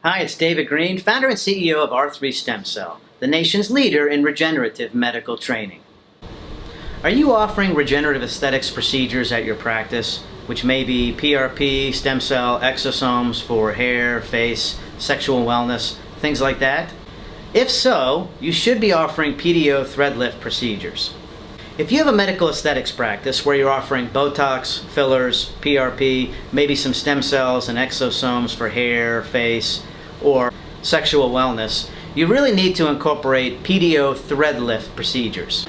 Hi, it's David Green, founder and CEO of R3 Stem Cell, the nation's leader in regenerative medical training. Are you offering regenerative aesthetics procedures at your practice, which may be PRP, stem cell, exosomes for hair, face, sexual wellness, things like that? If so, you should be offering PDO thread lift procedures. If you have a medical aesthetics practice where you're offering Botox, fillers, PRP, maybe some stem cells and exosomes for hair, face, or sexual wellness, you really need to incorporate PDO thread lift procedures.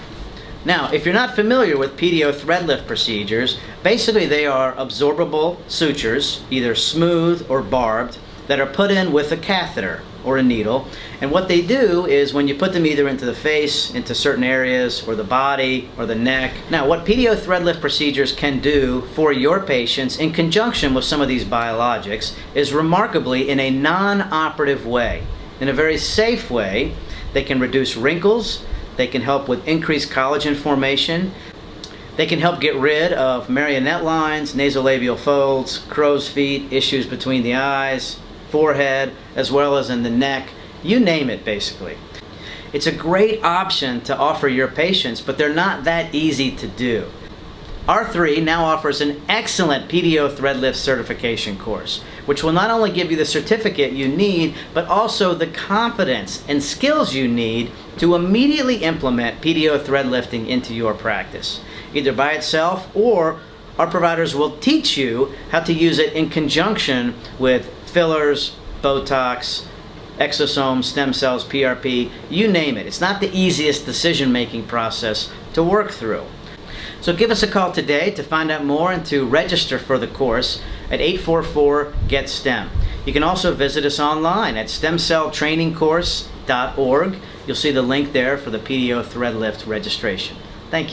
Now, if you're not familiar with PDO thread lift procedures, basically they are absorbable sutures, either smooth or barbed, that are put in with a catheter or a needle. And what they do is when you put them either into the face, into certain areas, or the body, or the neck. Now, what PDO thread lift procedures can do for your patients in conjunction with some of these biologics is remarkably in a non-operative way. In a very safe way, they can reduce wrinkles, they can help with increased collagen formation, they can help get rid of marionette lines, nasolabial folds, crow's feet, issues between the eyes, forehead, as well as in the neck, you name it basically. It's a great option to offer your patients, but they're not that easy to do. R3 now offers an excellent PDO thread lift certification course, which will not only give you the certificate you need, but also the confidence and skills you need to immediately implement PDO thread lifting into your practice, either by itself or our providers will teach you how to use it in conjunction with fillers, Botox, exosomes, stem cells, PRP, you name it. It's not the easiest decision-making process to work through. So give us a call today to find out more and to register for the course at 844-GET-STEM. You can also visit us online at stemcelltrainingcourse.org. You'll see the link there for the PDO thread lift registration. Thank you.